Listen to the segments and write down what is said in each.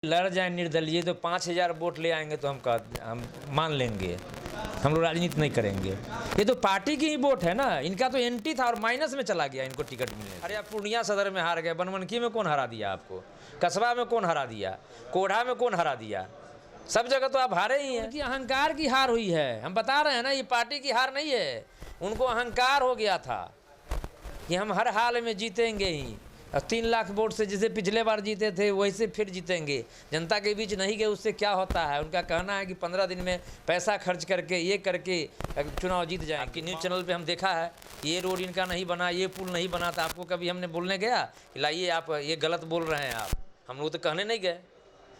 लड़ जाए निर्दलीय तो 5,000 वोट ले आएंगे तो हम मान लेंगे, हम लोग राजनीति नहीं करेंगे। ये तो पार्टी की ही वोट है ना, इनका तो एंटी था और माइनस में चला गया इनको टिकट मिलने। अरे आप पूर्णिया सदर में हार गए, बनमनखी में कौन हरा दिया आपको, कस्बा में कौन हरा दिया, कोढ़ा में कौन हरा दिया, सब जगह तो आप हारे ही हैं। कि अहंकार की हार हुई है, हम बता रहे हैं ना, ये पार्टी की हार नहीं है, उनको अहंकार हो गया था कि हम हर हाल में जीतेंगे ही। और 3 लाख वोट से जैसे पिछले बार जीते थे वैसे फिर जीतेंगे। जनता के बीच नहीं गए उससे क्या होता है, उनका कहना है कि 15 दिन में पैसा खर्च करके ये करके चुनाव जीत जाएंगे। कि न्यूज़ चैनल पे हम देखा है ये रोड इनका नहीं बना, ये पुल नहीं बना था, आपको कभी हमने बोलने गया कि लाइए आप ये गलत बोल रहे हैं आप, हम लोग तो कहने नहीं गए।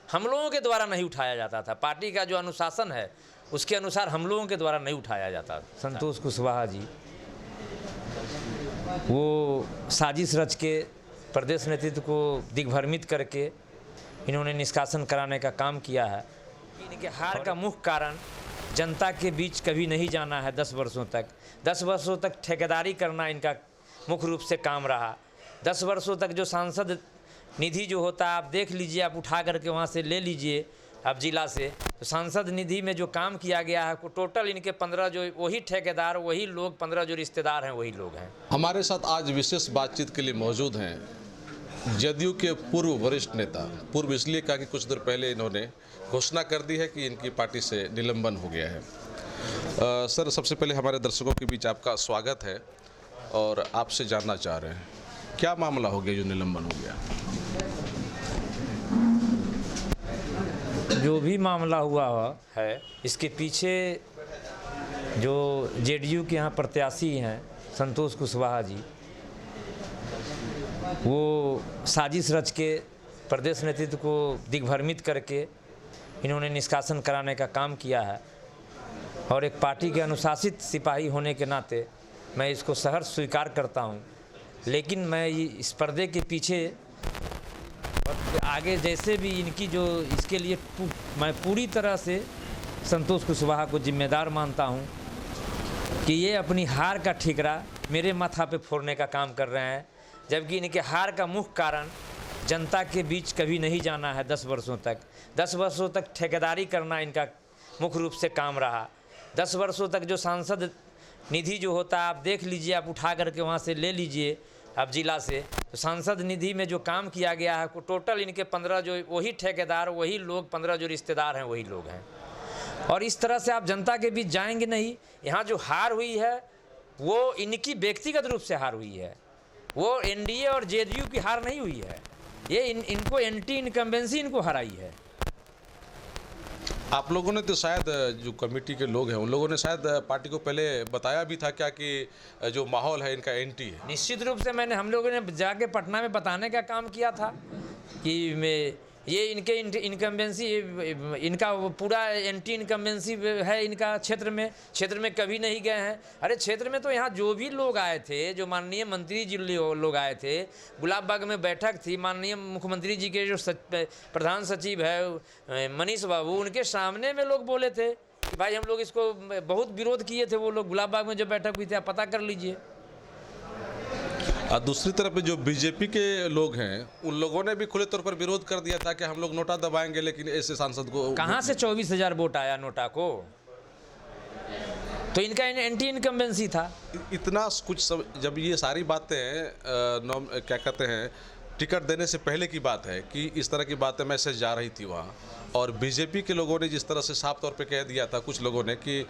हम लोगों के द्वारा नहीं उठाया जाता था, पार्टी का जो अनुशासन है उसके अनुसार हम लोगों के द्वारा नहीं उठाया जाता। संतोष कुशवाहा जी वो साजिश रच के प्रदेश नेतृत्व को दिग्भ्रमित करके इन्होंने निष्कासन कराने का काम किया है। इनके हार का मुख्य कारण जनता के बीच कभी नहीं जाना है। 10 वर्षों तक ठेकेदारी करना इनका मुख्य रूप से काम रहा। 10 वर्षों तक जो सांसद निधि जो होता है आप देख लीजिए, आप उठा करके वहाँ से ले लीजिए अब जिला से, तो सांसद निधि में जो काम किया गया है टोटल इनके 15 जो वही ठेकेदार वही लोग, 15 जो रिश्तेदार हैं वही लोग हैं। हमारे साथ आज विशेष बातचीत के लिए मौजूद हैं जदयू के पूर्व वरिष्ठ नेता। पूर्व इसलिए कहा कि कुछ देर पहले इन्होंने घोषणा कर दी है कि इनकी पार्टी से निलंबन हो गया है। सर, सबसे पहले हमारे दर्शकों के बीच आपका स्वागत है और आपसे जानना चाह रहे हैं क्या मामला हो गया जो निलंबन हो गया। जो भी मामला हुआ है इसके पीछे जो जेडीयू के यहाँ प्रत्याशी हैं संतोष कुशवाहा जी, वो साजिश रच के प्रदेश नेतृत्व को दिग्भ्रमित करके इन्होंने निष्कासन कराने का काम किया है। और एक पार्टी के अनुशासित सिपाही होने के नाते मैं इसको सहर्ष स्वीकार करता हूँ। लेकिन मैं इस पर्दे के पीछे आगे जैसे भी इनकी जो इसके लिए मैं पूरी तरह से संतोष कुशवाहा को जिम्मेदार मानता हूं कि ये अपनी हार का ठिकरा मेरे माथा पे फोड़ने का काम कर रहे हैं, जबकि इनके हार का मुख्य कारण जनता के बीच कभी नहीं जाना है। 10 वर्षों तक ठेकेदारी करना इनका मुख्य रूप से काम रहा। 10 वर्षों तक जो सांसद निधि जो होता है आप देख लीजिए, आप उठा करके वहाँ से ले लीजिए अब जिला से, तो सांसद निधि में जो काम किया गया है टोटल इनके 15 जो वही ठेकेदार वही लोग, 15 जो रिश्तेदार हैं वही लोग हैं। और इस तरह से आप जनता के बीच जाएंगे नहीं। यहाँ जो हार हुई है वो इनकी व्यक्तिगत रूप से हार हुई है, वो एनडीए और जेडीयू की हार नहीं हुई है। ये इनको एंटी इनकम्बेंसी इनको हराई है। आप लोगों ने तो शायद जो कमेटी के लोग हैं उन लोगों ने शायद पार्टी को पहले बताया भी था क्या कि जो माहौल है इनका एंटी है। निश्चित रूप से हम लोगों ने जाके पटना में बताने का काम किया था कि ये इनके इनकम्बेंसी इनका पूरा एंटी इनकम्बेंसी है इनका क्षेत्र में कभी नहीं गए हैं। अरे क्षेत्र में तो यहाँ जो भी लोग आए थे, जो माननीय मंत्री जी लोग आए थे, गुलाब बाग में बैठक थी, माननीय मुख्यमंत्री जी के जो प्रधान सचिव है मनीष बाबू, उनके सामने में लोग बोले थे कि भाई हम लोग इसको बहुत विरोध किए थे। वो लोग गुलाब बाग में जो बैठक हुई थी आप पता कर लीजिए। और दूसरी तरफ जो बीजेपी के लोग हैं उन लोगों ने भी खुले तौर पर विरोध कर दिया था कि हम लोग नोटा दबाएंगे, लेकिन ऐसे सांसद को कहाँ से 24,000 वोट आया नोटा को, तो इनका एंटी इनकम्बेंसी था। इतना कुछ सब जब ये सारी बातें क्या कहते हैं टिकट देने से पहले की बात है कि इस तरह की बातें मैसेज जा रही थी वहाँ, और बीजेपी के लोगों ने जिस तरह से साफ तौर पे कह दिया था कुछ लोगों ने कि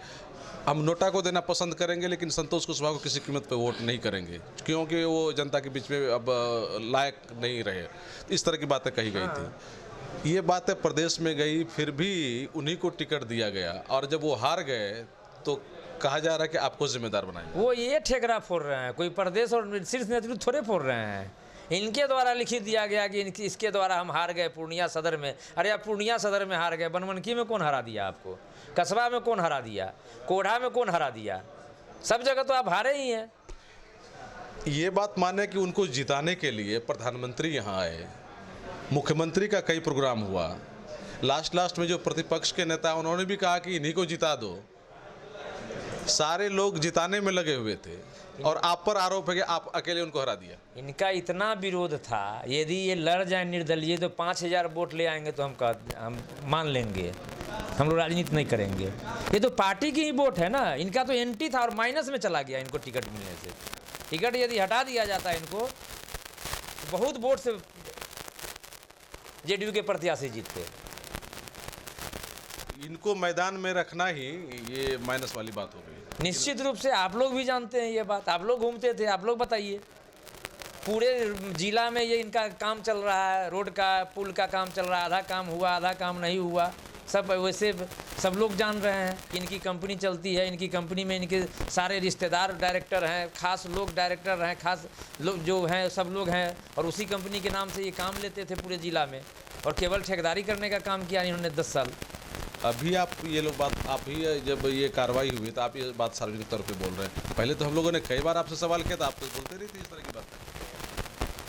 हम नोटा को देना पसंद करेंगे लेकिन संतोष कुशवाहा को किसी कीमत पे वोट नहीं करेंगे क्योंकि वो जनता के बीच में अब लायक नहीं रहे, इस तरह की बातें कही गई थी। ये बातें प्रदेश में गई, फिर भी उन्हीं को टिकट दिया गया, और जब वो हार गए तो कहा जा रहा है कि आपको जिम्मेदार बनाएंगे। वो ये ठेकरा फोड़ रहे हैं, कोई प्रदेश और शीर्ष नेतृत्व थोड़े फोड़ रहे हैं। इनके द्वारा लिखित दिया गया कि इसके द्वारा हम हार गए पूर्णिया सदर में। अरे आप पूर्णिया सदर में हार गए, बनमनखी में कौन हरा दिया आपको, कस्बा में कौन हरा दिया, कोढ़ा में कौन हरा दिया, सब जगह तो आप हारे ही हैं। ये बात माने कि उनको जिताने के लिए प्रधानमंत्री यहाँ आए, मुख्यमंत्री का कई प्रोग्राम हुआ, लास्ट में जो प्रतिपक्ष के नेता उन्होंने भी कहा कि इन्हीं को जिता दो। सारे लोग जिताने में लगे हुए थे और आप पर आरोप है कि आप अकेले उनको हरा दिया। इनका इतना विरोध था, यदि ये लड़ जाए निर्दलीय तो 5,000 वोट ले आएंगे तो हम मान लेंगे, हम लोग राजनीति नहीं करेंगे। ये तो पार्टी की ही वोट है ना, इनका तो एंटी था और माइनस में चला गया इनको टिकट मिलने से। टिकट यदि हटा दिया जाता इनको, बहुत वोट से जेडीयू के प्रत्याशी जीतते। इनको मैदान में रखना ही ये माइनस वाली बात हो गई। निश्चित रूप से आप लोग भी जानते हैं ये बात, आप लोग घूमते थे, आप लोग बताइए। पूरे जिला में ये इनका काम चल रहा है, रोड का पुल का काम चल रहा है, आधा काम हुआ आधा काम नहीं हुआ, सब वैसे सब लोग जान रहे हैं कि इनकी कंपनी चलती है। इनकी कंपनी में इनके सारे रिश्तेदार डायरेक्टर हैं, खास लोग डायरेक्टर हैं, खास लोग जो हैं सब लोग हैं, और उसी कंपनी के नाम से ये काम लेते थे पूरे ज़िला में, और केवल ठेकेदारी करने का काम किया इन्होंने 10 साल। अभी आप ये लोग बात, आप ही जब ये कार्रवाई हुई तो आप ये बात सार्वजनिक तौर पे बोल रहे हैं। पहले तो हम लोगों ने कई बार आपसे सवाल किया था, आप तो बोलते नहीं थे इस तरह की बात।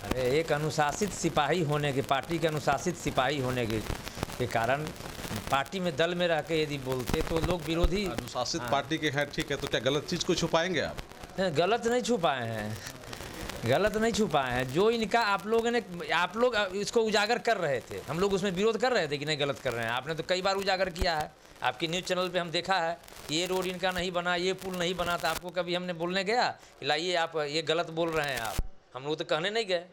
अरे एक अनुशासित सिपाही होने के, पार्टी के अनुशासित सिपाही होने के कारण पार्टी में दल में रह के यदि बोलते तो लोग विरोधी। अनुशासित पार्टी के हैं, ठीक है, तो क्या गलत चीज़ को छुपाएंगे आप? गलत नहीं छुपाए हैं, गलत नहीं छुपाए हैं। जो इनका आप लोग इसको उजागर कर रहे थे, हम लोग उसमें विरोध कर रहे थे कि नहीं गलत कर रहे हैं। आपने तो कई बार उजागर किया है, आपकी न्यूज़ चैनल पे हम देखा है, ये रोड इनका नहीं बना, ये पुल नहीं बना था। आपको कभी हमने बोलने गया कि लाइए आप ये गलत बोल रहे हैं आप? हम लोग तो कहने नहीं गए।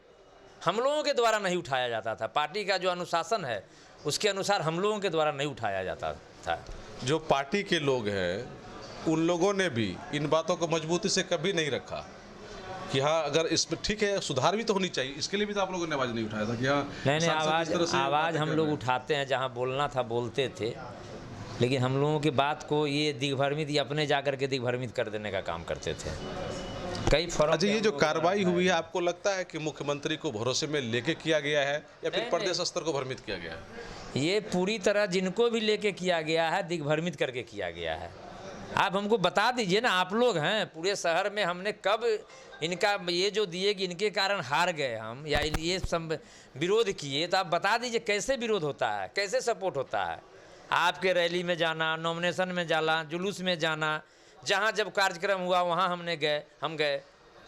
हम लोगों के द्वारा नहीं उठाया जाता था, पार्टी का जो अनुशासन है उसके अनुसार हम लोगों के द्वारा नहीं उठाया जाता था। जो पार्टी के लोग हैं उन लोगों ने भी इन बातों को मजबूती से कभी नहीं रखा कि हाँ अगर इसमें ठीक है सुधार भी तो होनी चाहिए, इसके लिए भी तो आप लोगों ने आवाज़ नहीं उठाया था कि हाँ नहीं आवाज़ हम लोग उठाते हैं, जहाँ बोलना था बोलते थे, लेकिन हम लोगों की बात को ये दिग्भ्रमित या अपने जाकर के दिग्भ्रमित कर देने का काम करते थे। कई फर्क। अच्छा, ये जो कार्रवाई हुई है आपको लगता है कि मुख्यमंत्री को भरोसे में लेके किया गया है या फिर प्रदेश स्तर को भ्रमित किया गया है? ये पूरी तरह जिनको भी लेके किया गया है दिग्भ्रमित करके किया गया है। आप हमको बता दीजिए ना, आप लोग हैं पूरे शहर में, हमने कब इनका ये जो दिए कि इनके कारण हार गए हम या ये सब विरोध किए, तो आप बता दीजिए कैसे विरोध होता है, कैसे सपोर्ट होता है। आपके रैली में जाना, नॉमिनेशन में जाना, जुलूस में जाना, जहाँ जब कार्यक्रम हुआ वहाँ हम गए।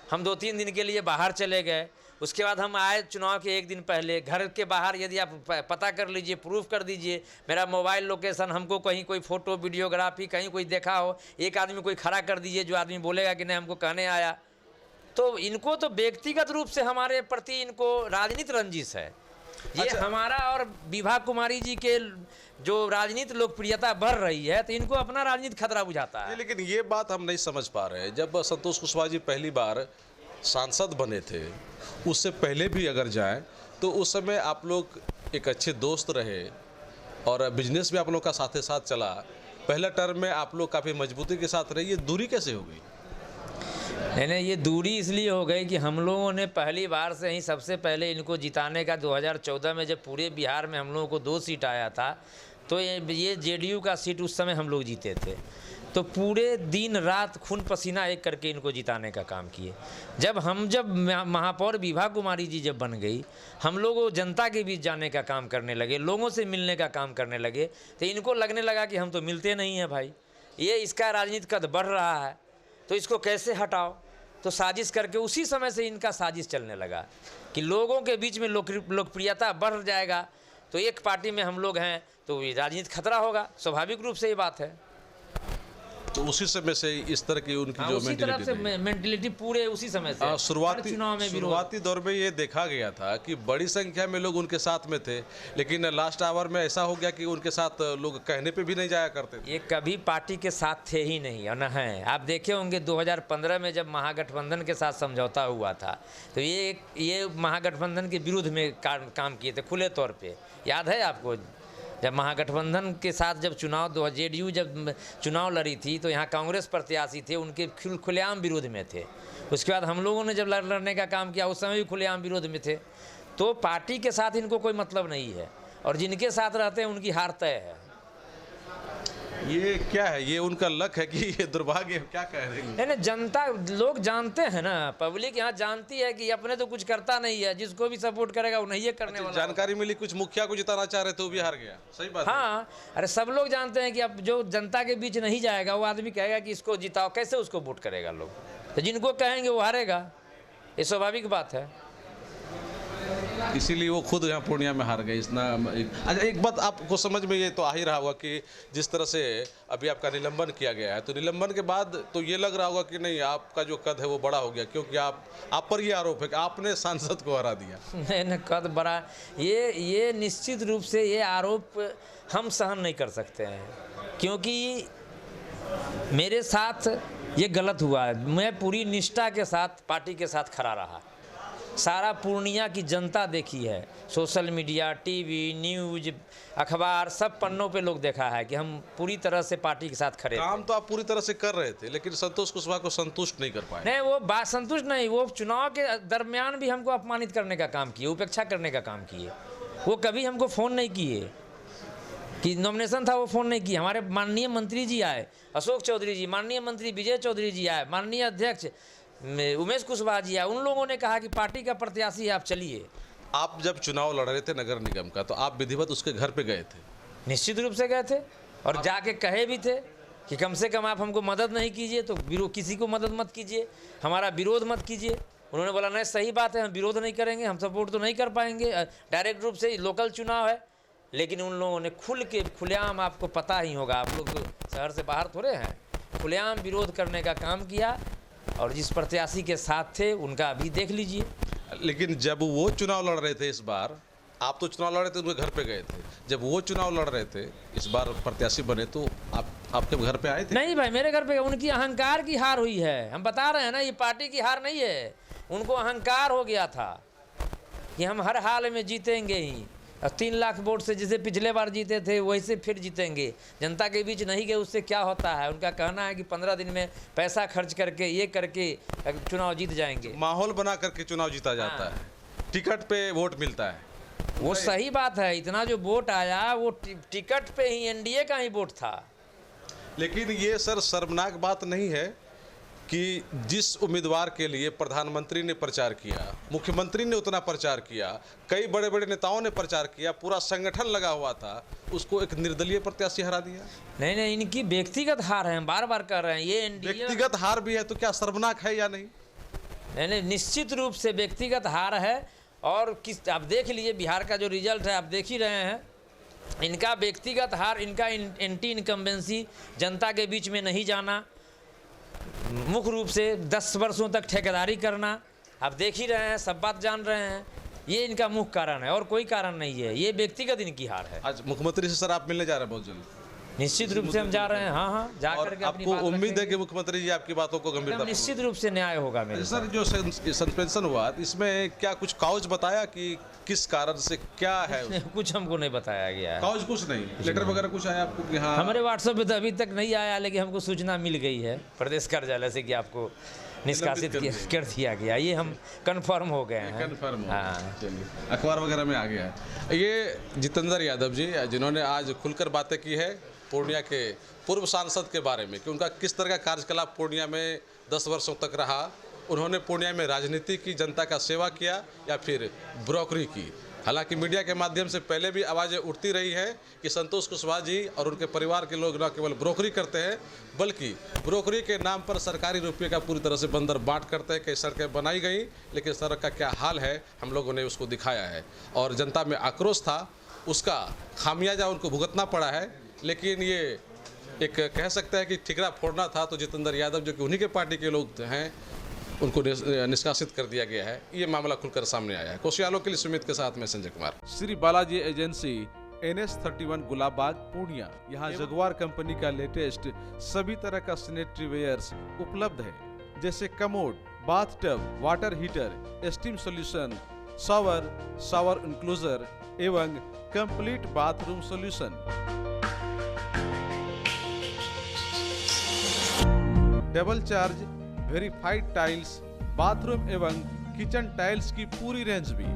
हम 2-3 दिन के लिए बाहर चले गए। उसके बाद हम आए चुनाव के 1 दिन पहले, घर के बाहर यदि आप पता कर लीजिए, प्रूफ कर दीजिए मेरा मोबाइल लोकेशन, हमको कहीं कोई फ़ोटो वीडियोग्राफी कहीं कोई देखा हो, एक आदमी कोई खड़ा कर दीजिए जो आदमी बोलेगा कि नहीं हमको कहने आया। तो इनको तो व्यक्तिगत रूप से हमारे प्रति इनको राजनीति रंजिश है। ये अच्छा। हमारा और विभा कुमारी जी के जो राजनीति लोकप्रियता बढ़ रही है तो इनको अपना राजनीति खतरा बुझाता है। लेकिन ये बात हम नहीं समझ पा रहे हैं, जब संतोष कुशवाहा जी पहली बार सांसद बने थे, उससे पहले भी अगर जाएं तो उस समय आप लोग एक अच्छे दोस्त रहे और बिजनेस भी आप लोग का साथ साथ चला। पहला टर्म में आप लोग काफ़ी मजबूती के साथ रहे, ये दूरी कैसे हो गई? नहीं, ये दूरी इसलिए हो गई कि हम लोगों ने पहली बार से ही सबसे पहले इनको जिताने का 2014 में जब पूरे बिहार में हम लोगों को 2 सीट आया था, तो ये जेडीयू का सीट उस समय हम लोग जीते थे। तो पूरे दिन रात खून पसीना एक करके इनको जिताने का काम किए। जब महापौर विभा कुमारी जी जब बन गई, हम लोग जनता के बीच जाने का काम करने लगे, लोगों से मिलने का काम करने लगे, तो इनको लगने लगा कि हम तो मिलते नहीं हैं भाई, ये इसका राजनीति कद बढ़ रहा है, तो इसको कैसे हटाओ। तो साजिश करके उसी समय से इनका साजिश चलने लगा कि लोगों के बीच में लोकप्रियता बढ़ जाएगा, तो एक पार्टी में हम लोग हैं तो राजनीति खतरा होगा, स्वाभाविक रूप से ये बात है। तो उसी समय से इस तरह की उनकी जो उसी तरह से मेंटलिटी पूरे उसी समय से शुरुआती दौर में ये देखा गया था कि बड़ी संख्या में लोग उनके साथ में थे, लेकिन लास्ट आवर में ऐसा हो गया कि उनके साथ लोग कहने पे भी नहीं जाया करते थे। ये कभी पार्टी के साथ थे ही नहीं और न हैं। आप देखे होंगे 2015 में जब महागठबंधन के साथ समझौता हुआ था, तो ये महागठबंधन के विरुद्ध में काम किए थे खुले तौर पर। याद है आपको, जब महागठबंधन के साथ जब जेडीयू जब चुनाव लड़ी थी तो यहाँ कांग्रेस प्रत्याशी थे, उनके खुलेआम विरोध में थे। उसके बाद हम लोगों ने जब लड़ने का काम किया उस समय भी खुलेआम विरोध में थे। तो पार्टी के साथ इनको कोई मतलब नहीं है और जिनके साथ रहते हैं उनकी हार तय है। ये क्या है, ये उनका लक है कि ये दुर्भाग्य है, क्या कह रहे हैं? नहीं, जनता लोग जानते हैं ना, पब्लिक यहाँ जानती है कि अपने तो कुछ करता नहीं है, जिसको भी सपोर्ट करेगा उन्हें ये करने वाला। जानकारी मिली कुछ मुखिया को जिताना चाह रहे थे, वो भी हार गया। सही बात है। हाँ, अरे सब लोग जानते हैं कि अब जो जनता के बीच नहीं जाएगा वो आदमी कहेगा कि इसको जिताओ, कैसे उसको वोट करेगा लोग? तो जिनको कहेंगे वो हारेगा, ये स्वाभाविक बात है। इसीलिए वो खुद यहाँ पूर्णिया में हार गए। अच्छा, एक बात आपको समझ में ये तो आ ही रहा होगा कि जिस तरह से अभी आपका निलंबन किया गया है, तो निलंबन के बाद तो ये लग रहा होगा कि नहीं, आपका जो कद है वो बड़ा हो गया, क्योंकि आप पर ये आरोप है कि आपने सांसद को हरा दिया। नहीं, कद बड़ा, ये निश्चित रूप से ये आरोप हम सहन नहीं कर सकते हैं, क्योंकि मेरे साथ ये गलत हुआ है। मैं पूरी निष्ठा के साथ पार्टी के साथ खड़ा रहा, सारा पूर्णिया की जनता देखी है, सोशल मीडिया, टीवी, न्यूज़, अखबार, सब पन्नों पे लोग देखा है कि हम पूरी तरह से पार्टी के साथ खड़े। काम तो आप पूरी तरह से कर रहे थे, लेकिन संतोष कुशवाहा को संतुष्ट नहीं कर पाए। नहीं, वो बात संतुष्ट नहीं, वो चुनाव के दरमियान भी हमको अपमानित करने का काम किए, उपेक्षा करने का काम किए। वो कभी हमको फ़ोन नहीं किए कि नॉमिनेशन था, वो फ़ोन नहीं किए। हमारे माननीय मंत्री जी आए, अशोक चौधरी जी, माननीय मंत्री विजय चौधरी जी आए, माननीय अध्यक्ष उमेश कुशवाहा जी आए, उन लोगों ने कहा कि पार्टी का प्रत्याशी आप चलिए। आप जब चुनाव लड़ रहे थे नगर निगम का, तो आप विधिवत उसके घर पे गए थे? निश्चित रूप से गए थे, और जाके कहे भी थे कि कम से कम आप हमको मदद नहीं कीजिए तो किसी को मदद मत कीजिए, हमारा विरोध मत कीजिए। उन्होंने बोला नहीं, सही बात है, हम विरोध नहीं करेंगे, हम सपोर्ट तो नहीं कर पाएंगे, डायरेक्ट रूप से लोकल चुनाव है। लेकिन उन लोगों ने खुलेआम, आपको पता ही होगा, आप लोग तो शहर से बाहर थोड़े हैं, खुलेआम विरोध करने का काम किया, और जिस प्रत्याशी के साथ थे उनका अभी देख लीजिए। लेकिन जब वो चुनाव लड़ रहे थे इस बार, आप तो चुनाव लड़ रहे थे, उनके घर पे गए थे। जब वो चुनाव लड़ रहे थे, इस बार प्रत्याशी बने, तो आपके घर पे आए थे? नहीं भाई, मेरे घर पे उनकी अहंकार की हार हुई है। हम बता रहे हैं ना, ये पार्टी की हार नहीं है, उनको अहंकार हो गया था कि हम हर हाल में जीतेंगे ही, और 3 लाख वोट से जैसे पिछले बार जीते थे वैसे फिर जीतेंगे। जनता के बीच नहीं गए, उससे क्या होता है? उनका कहना है कि 15 दिन में पैसा खर्च करके, ये करके चुनाव जीत जाएंगे। माहौल बना करके चुनाव जीता जाता है, टिकट पे वोट मिलता है। वो सही बात है, इतना जो वोट आया वो टिकट पे ही, एनडीए का ही वोट था। लेकिन ये सर शर्मनाक बात नहीं है कि जिस उम्मीदवार के लिए प्रधानमंत्री ने प्रचार किया, मुख्यमंत्री ने उतना प्रचार किया, कई बड़े बड़े नेताओं ने प्रचार किया, पूरा संगठन लगा हुआ था, उसको एक निर्दलीय प्रत्याशी हरा दिया? नहीं, इनकी व्यक्तिगत हार है, हम बार बार कर रहे हैं। ये एनडीए व्यक्तिगत हार भी है तो क्या शर्मनाक है या नहीं? नहीं, निश्चित रूप से व्यक्तिगत हार है। और आप देख लीजिए बिहार का जो रिजल्ट है, आप देख ही रहे हैं। इनका व्यक्तिगत हार, इनका एंटी इनकम्बेंसी, जनता के बीच में नहीं जाना, मुख्य रूप से 10 वर्षों तक ठेकेदारी करना, आप देख ही रहे हैं, सब बात जान रहे हैं। ये इनका मुख्य कारण है और कोई कारण नहीं है, ये व्यक्तिगत इनकी हार है। आज मुख्यमंत्री से सर आप मिलने जा रहे हैं बहुत जल्द? निश्चित रूप से हम जा रहे हैं। हाँ, जा करके आपको उम्मीद है कि मुख्यमंत्री जी आपकी बातों को गंभीरता? निश्चित रूप से न्याय होगा मेरे। सर, जो सस्पेंशन हुआ, इसमें क्या कुछ काउज बताया कि किस कारण से, क्या है? कुछ हमको नहीं बताया गया है। काउज कुछ नहीं, लेटर वगैरह कुछ आया आपको कि हाँ? हमारे व्हाट्सएप पे तो अभी तक नहीं आया, लेकिन हमको सूचना मिल गई है प्रदेश कार्यालय से कि आपको निष्कासित कर दिया गया। ये हम कंफर्म हो गए हैं। कंफर्म हो, हाँ, चलिए, अखबार वगैरह में आ गया है। ये जितेंद्र यादव जी, जिन्होंने आज खुलकर बातें की है पूर्णिया के पूर्व सांसद के बारे में कि उनका किस तरह का कार्यकलाप पूर्णिया में 10 वर्षों तक रहा, उन्होंने पूर्णिया में राजनीति की, जनता का सेवा किया या फिर ब्रोकरी की। हालांकि मीडिया के माध्यम से पहले भी आवाज़ें उठती रही हैं कि संतोष कुशवाहा जी और उनके परिवार के लोग न केवल ब्रोकरी करते हैं, बल्कि ब्रोकरी के नाम पर सरकारी रुपये का पूरी तरह से बंदर बाट करते हैं। कई सड़कें बनाई गई, लेकिन सड़क का क्या हाल है हम लोगों ने उसको दिखाया है, और जनता में आक्रोश था, उसका खामियाजा उनको भुगतना पड़ा है। लेकिन ये एक कह सकते हैं कि ठिकरा फोड़ना था, तो जितेंद्र यादव जो कि उन्हीं के पार्टी के लोग हैं, उनको निष्कासित कर दिया गया है। ये मामला खुलकर सामने आया है। कोशियालों के लिए सुमित के साथ में संजय कुमार। Shri Balaji agency, NS31 Gulabbagh, Purnia. यहाँ जगुआर कंपनी का लेटेस्ट सभी तरह का सैनिटरी वेयर्स उपलब्ध है, जैसे commode, bathtub, water heater, steam solution, shower enclosure एवं complete bathroom solution. Double charge verified tiles, bathroom एवं किचन टाइल्स की पूरी रेंज भी।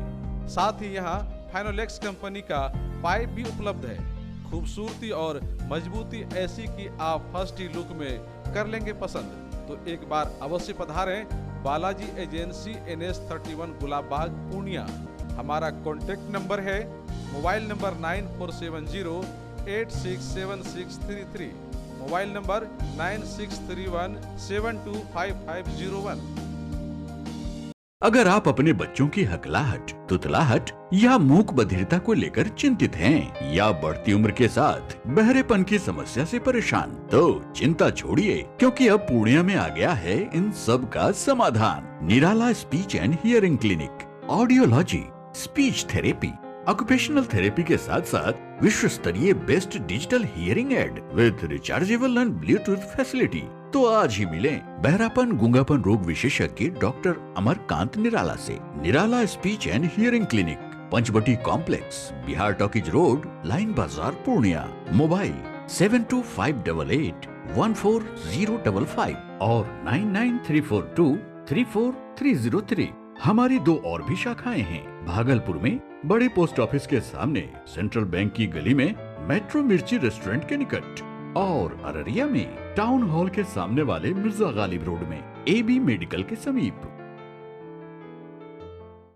साथ ही यहाँ फाइनोलेक्स कंपनी का पाइप भी उपलब्ध है। खूबसूरती और मजबूती ऐसी कि आप फर्स्ट ही लुक में कर लेंगे पसंद। तो एक बार अवश्य पधारें बालाजी एजेंसी NS 31 गुलाब बाग पूर्णिया। हमारा कॉन्टेक्ट नंबर है मोबाइल नंबर 9470867633, मोबाइल नंबर 9631725501। अगर आप अपने बच्चों की हकलाहट, तुतलाहट या मूक बधिरता को लेकर चिंतित हैं या बढ़ती उम्र के साथ बहरेपन की समस्या से परेशान, तो चिंता छोड़िए, क्योंकि अब पूर्णिया में आ गया है इन सब का समाधान। Nirala speech and hearing clinic, audiology, speech therapy, occupational therapy के साथ साथ विश्व स्तरीय best digital hearing aid with rechargeable and Bluetooth facility. तो आज ही मिलें बहरापन गूंगापन रोग विशेषज्ञ डॉक्टर अमरकांत निराला से। Nirala speech and hearing clinic, Panchvati complex, Bihar talkies road, line Bazar, Purnia. Mobile 7258814055 और 9934234303। हमारी 2 और भी शाखाएं हैं, भागलपुर में बड़े पोस्ट ऑफिस के सामने सेंट्रल बैंक की गली में मेट्रो मिर्ची रेस्टोरेंट के निकट, और अररिया में टाउन हॉल के सामने वाले मिर्जा गालिब रोड में AB मेडिकल के समीप।